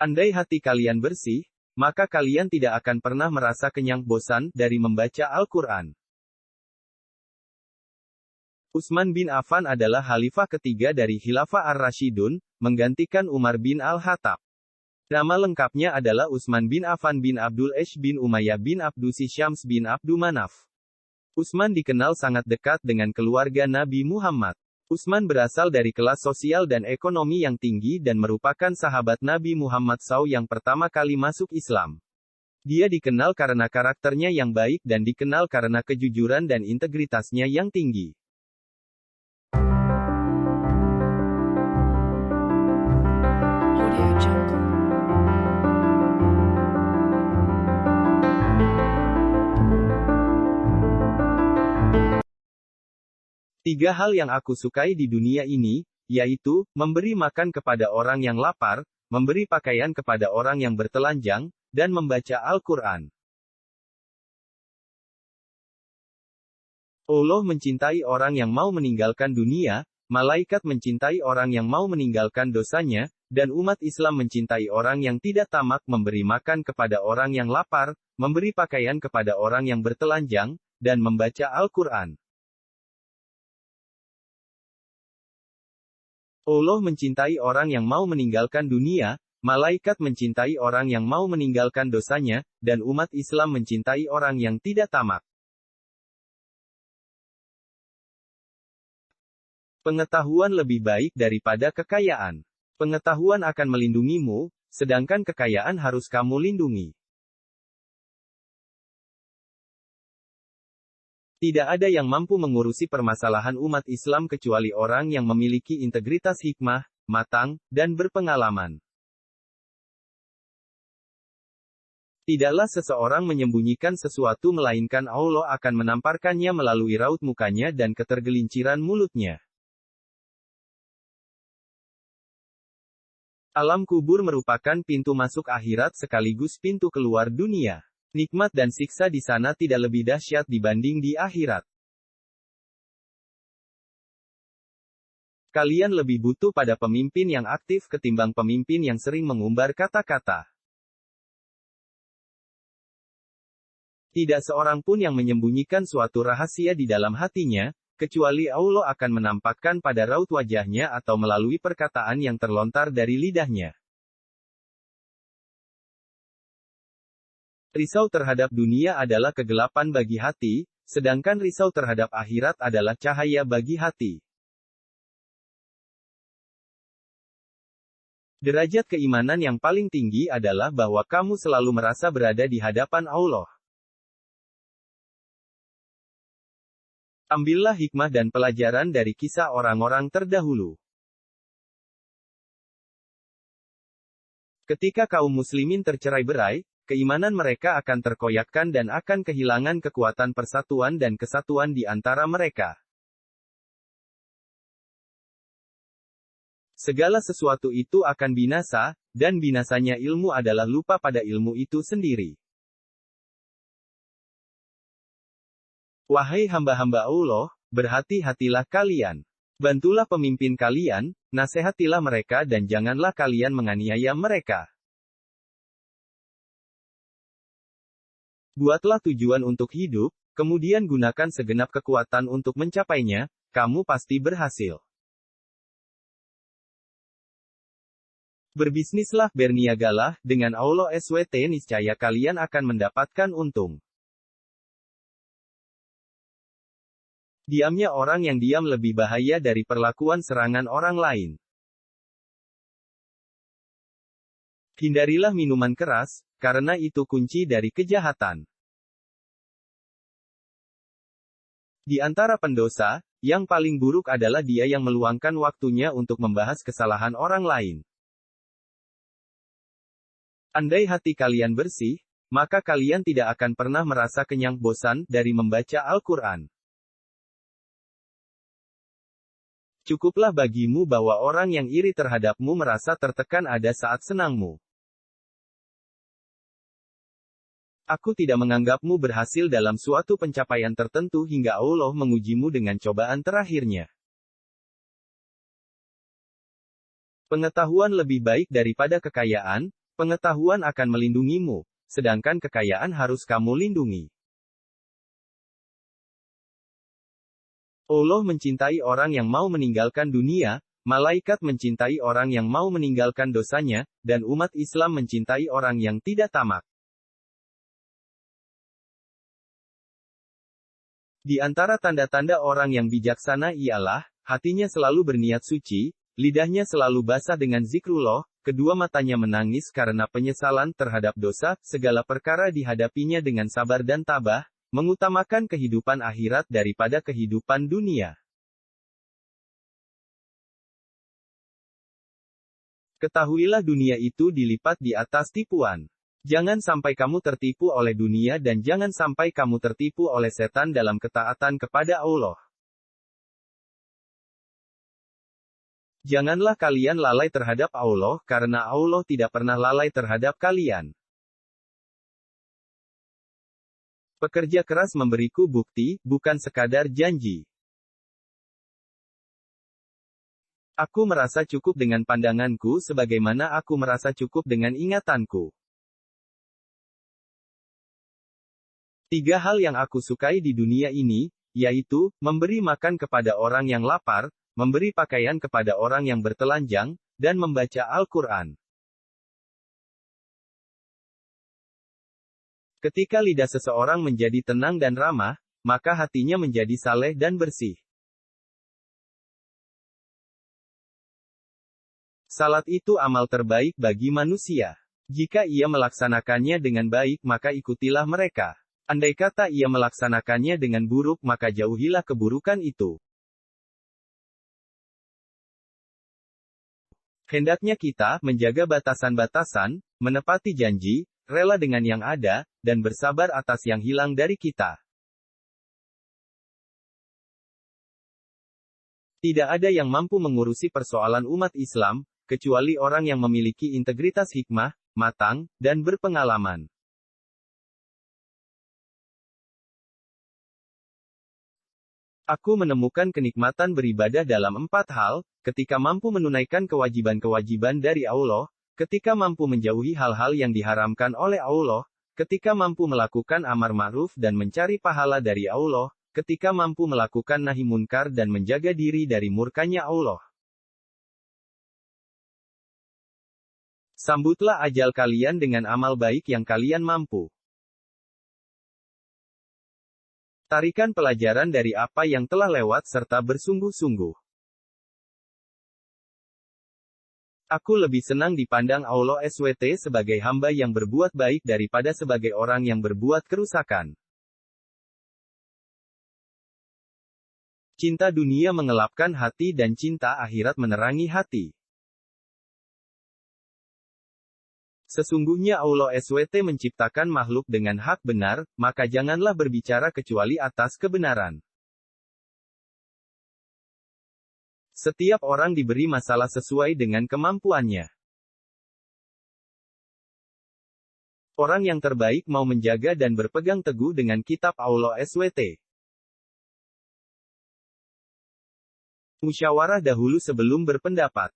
Andai hati kalian bersih, maka kalian tidak akan pernah merasa kenyang bosan dari membaca Al-Quran. Utsman bin Affan adalah khalifah ketiga dari Khilafah Ar-Rasyidun, menggantikan Umar bin Al-Khattab. Nama lengkapnya adalah Utsman bin Affan bin Abdul Ash bin Umayyah bin Abdusi Syams bin Abdu Manaf. Utsman dikenal sangat dekat dengan keluarga Nabi Muhammad. Utsman berasal dari kelas sosial dan ekonomi yang tinggi dan merupakan sahabat Nabi Muhammad SAW yang pertama kali masuk Islam. Dia dikenal karena karakternya yang baik dan dikenal karena kejujuran dan integritasnya yang tinggi. Tiga hal yang aku sukai di dunia ini, yaitu, memberi makan kepada orang yang lapar, memberi pakaian kepada orang yang bertelanjang, dan membaca Al-Quran. Allah mencintai orang yang mau meninggalkan dunia, malaikat mencintai orang yang mau meninggalkan dosanya, dan umat Islam mencintai orang yang tidak tamak memberi makan kepada orang yang lapar, memberi pakaian kepada orang yang bertelanjang, dan membaca Al-Quran. Allah mencintai orang yang mau meninggalkan dunia, malaikat mencintai orang yang mau meninggalkan dosanya, dan umat Islam mencintai orang yang tidak tamak. Pengetahuan lebih baik daripada kekayaan. Pengetahuan akan melindungimu, sedangkan kekayaan harus kamu lindungi. Tidak ada yang mampu mengurusi permasalahan umat Islam kecuali orang yang memiliki integritas hikmah, matang, dan berpengalaman. Tidaklah seseorang menyembunyikan sesuatu melainkan Allah akan menamparkannya melalui raut mukanya dan ketergelinciran mulutnya. Alam kubur merupakan pintu masuk akhirat sekaligus pintu keluar dunia. Nikmat dan siksa di sana tidak lebih dahsyat dibanding di akhirat. Kalian lebih butuh pada pemimpin yang aktif ketimbang pemimpin yang sering mengumbar kata-kata. Tidak seorang pun yang menyembunyikan suatu rahasia di dalam hatinya, kecuali Allah akan menampakkan pada raut wajahnya atau melalui perkataan yang terlontar dari lidahnya. Risau terhadap dunia adalah kegelapan bagi hati, sedangkan risau terhadap akhirat adalah cahaya bagi hati. Derajat keimanan yang paling tinggi adalah bahwa kamu selalu merasa berada di hadapan Allah. Ambillah hikmah dan pelajaran dari kisah orang-orang terdahulu. Ketika kaum muslimin tercerai-berai, keimanan mereka akan terkoyakkan dan akan kehilangan kekuatan persatuan dan kesatuan di antara mereka. Segala sesuatu itu akan binasa, dan binasanya ilmu adalah lupa pada ilmu itu sendiri. Wahai hamba-hamba Allah, berhati-hatilah kalian. Bantulah pemimpin kalian, nasihatilah mereka dan janganlah kalian menganiaya mereka. Buatlah tujuan untuk hidup, kemudian gunakan segenap kekuatan untuk mencapainya, kamu pasti berhasil. Berbisnislah, berniagalah, dengan Allah SWT niscaya kalian akan mendapatkan untung. Diamnya orang yang diam lebih bahaya dari perlakuan serangan orang lain. Hindarilah minuman keras, karena itu kunci dari kejahatan. Di antara pendosa, yang paling buruk adalah dia yang meluangkan waktunya untuk membahas kesalahan orang lain. Andai hati kalian bersih, maka kalian tidak akan pernah merasa kenyang bosan dari membaca Al-Quran. Cukuplah bagimu bahwa orang yang iri terhadapmu merasa tertekan ada saat senangmu. Aku tidak menganggapmu berhasil dalam suatu pencapaian tertentu hingga Allah mengujimu dengan cobaan terakhirnya. Pengetahuan lebih baik daripada kekayaan, Pengetahuan akan melindungimu, sedangkan kekayaan harus kamu lindungi. Allah mencintai orang yang mau meninggalkan dunia, malaikat mencintai orang yang mau meninggalkan dosanya, dan umat Islam mencintai orang yang tidak tamak. Di antara tanda-tanda orang yang bijaksana ialah, hatinya selalu berniat suci, lidahnya selalu basah dengan zikrullah, kedua matanya menangis karena penyesalan terhadap dosa, segala perkara dihadapinya dengan sabar dan tabah, mengutamakan kehidupan akhirat daripada kehidupan dunia. Ketahuilah dunia itu dilipat di atas tipuan. Jangan sampai kamu tertipu oleh dunia dan jangan sampai kamu tertipu oleh setan dalam ketaatan kepada Allah. Janganlah kalian lalai terhadap Allah, karena Allah tidak pernah lalai terhadap kalian. Pekerja keras memberiku bukti, bukan sekadar janji. Aku merasa cukup dengan pandanganku sebagaimana aku merasa cukup dengan ingatanku. 3 hal yang aku sukai di dunia ini, yaitu, memberi makan kepada orang yang lapar, memberi pakaian kepada orang yang bertelanjang, dan membaca Al-Quran. Ketika lidah seseorang menjadi tenang dan ramah, maka hatinya menjadi saleh dan bersih. Salat itu amal terbaik bagi manusia. Jika ia melaksanakannya dengan baik maka ikutilah mereka. Andai kata ia melaksanakannya dengan buruk maka jauhilah keburukan itu. Hendaknya kita menjaga batasan-batasan, menepati janji, rela dengan yang ada, dan bersabar atas yang hilang dari kita. Tidak ada yang mampu mengurusi persoalan umat Islam, kecuali orang yang memiliki integritas hikmah, matang, dan berpengalaman. Aku menemukan kenikmatan beribadah dalam 4 hal, ketika mampu menunaikan kewajiban-kewajiban dari Allah, ketika mampu menjauhi hal-hal yang diharamkan oleh Allah, ketika mampu melakukan amar ma'ruf dan mencari pahala dari Allah, ketika mampu melakukan nahi munkar dan menjaga diri dari murkanya Allah. Sambutlah ajal kalian dengan amal baik yang kalian mampu. Tarikan pelajaran dari apa yang telah lewat serta bersungguh-sungguh. Aku lebih senang dipandang Allah SWT sebagai hamba yang berbuat baik daripada sebagai orang yang berbuat kerusakan. Cinta dunia mengelapkan hati dan cinta akhirat menerangi hati. Sesungguhnya Allah SWT menciptakan makhluk dengan hak benar, maka janganlah berbicara kecuali atas kebenaran. Setiap orang diberi masalah sesuai dengan kemampuannya. Orang yang terbaik mau menjaga dan berpegang teguh dengan kitab Allah SWT. Musyawarah dahulu sebelum berpendapat.